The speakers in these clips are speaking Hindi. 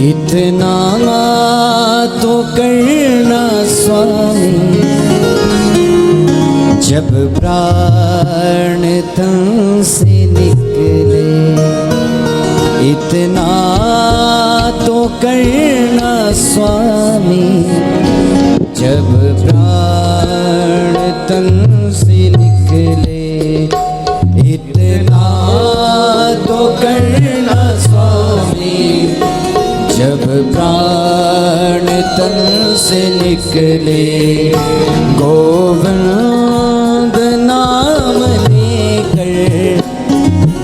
इतना तो करना स्वामी, जब प्राण तन से निकले। इतना तो करना स्वामी, जब प्राण तन से निकले। इतना तो करना स्वामी, जब प्राण तन से निकले। गोविंद नाम लेकर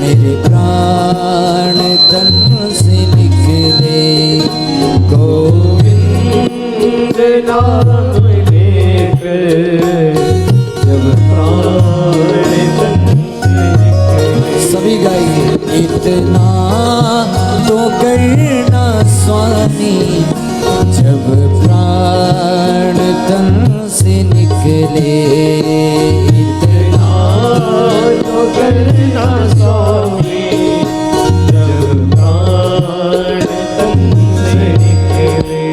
मेरे प्राण तन से निकले। गोविंद नाम लेकर जब प्राण तन से निकले। सभी गाइए। इतना तो करना स्वामी, जब प्राण तन से निकले। इतना तो करना स्वामी, जब प्राण तन से निकले।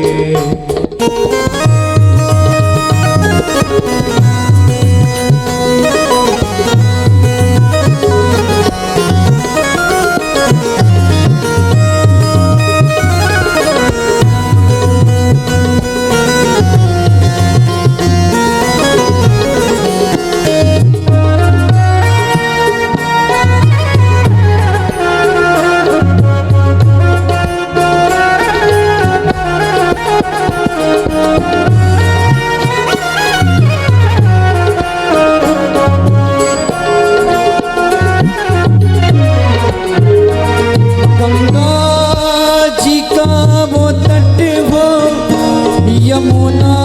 यमुना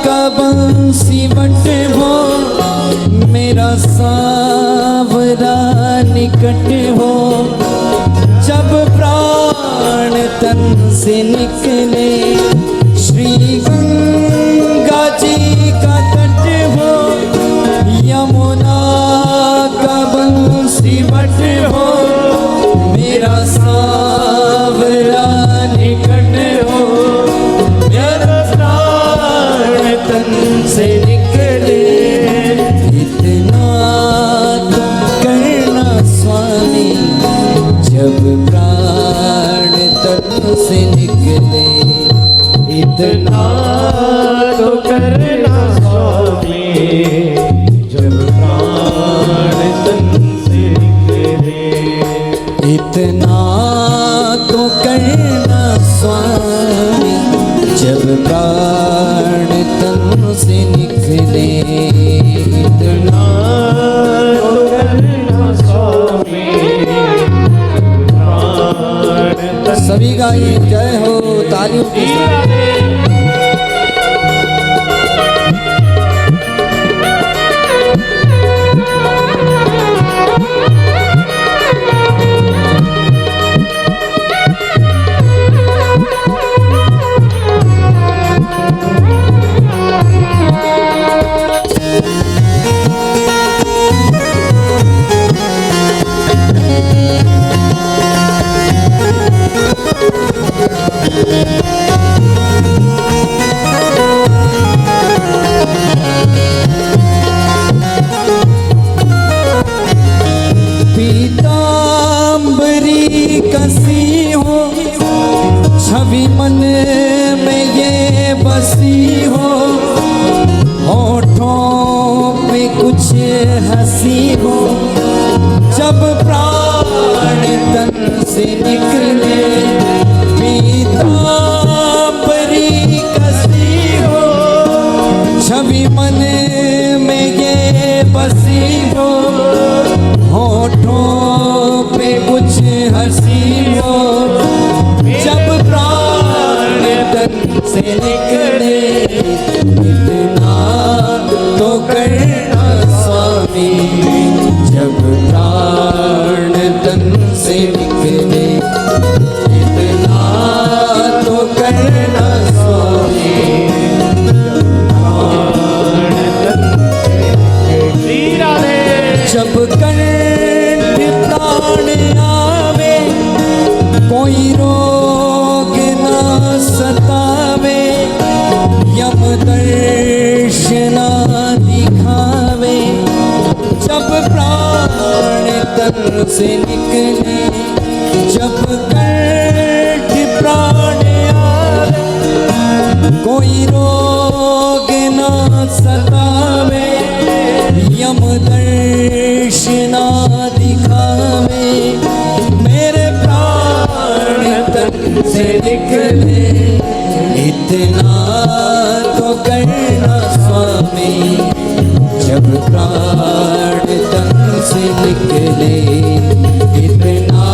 का बंसी बट हो, मेरा सांवरा निकट हो। जब प्राण तन से निकले, श्री गंगा जी का तट हो। यमुना का बंसी बट हो, मेरा सांवरा निकट हो। तन से निकले। इतना तो करना स्वामी, जब प्राण तन से निकले। इतना तो करना स्वामी, जब प्राण तन से निकले। इतना तो करना स्वामी, जब प्राण तन से निकले। इतना तो करना स्वामी, प्राण तन। सभी गाइए जय हो, तालियों के साथ। पीतांबरी कसी हो, छवि मन में ये बसी हो। होठों पे कुछ हंसी हो, जब प्राण तन से निकले। पीतांबरी कसी हो, छवि मन में ये बसी हो। होठों पे कुछ हंसी हो, जब प्राण तन से निकले। इतना तो करना स्वामी, जब प्राण तन से निकले। इतना तो करना स्वामी, प्राण तन से निकले। जब कंठ प्राण आवे, कोई रोग से निकले, जब कंठ प्राण आवे, कोई रोग ना सतावे, यम दर्शना दिखावे, मेरे प्राण तन से निकले, इतना तो करना स्वामी, जब प्राण तन से निकले, इतना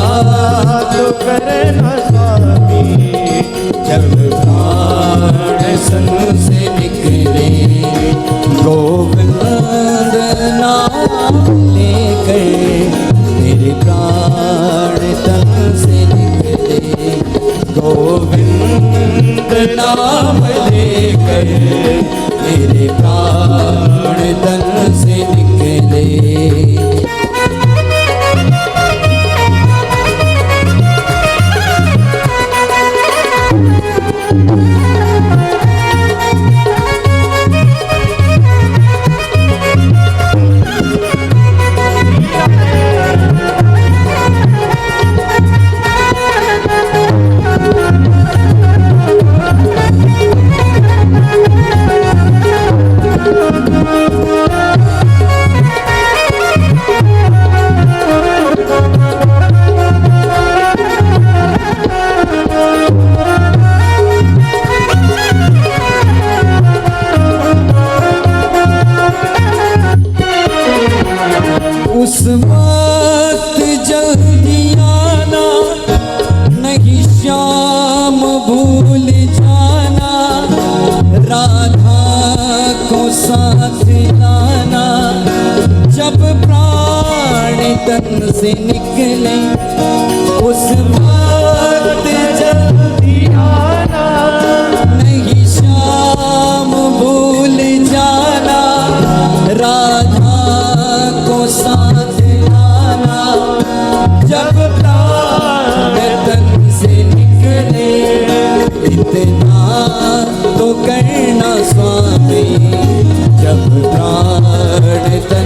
तो करना स्वामी, जब प्राण तन से निकले, गोविंद नाम लेकर मेरे प्राण तन से निकले, गोविंद नाम लेकर मेरे प्राण तन से निकले। उस वक्त जल्दी आना, नहीं श्याम भूल जाना, राधा को साथ लाना, जब प्राण तन से निकले, उस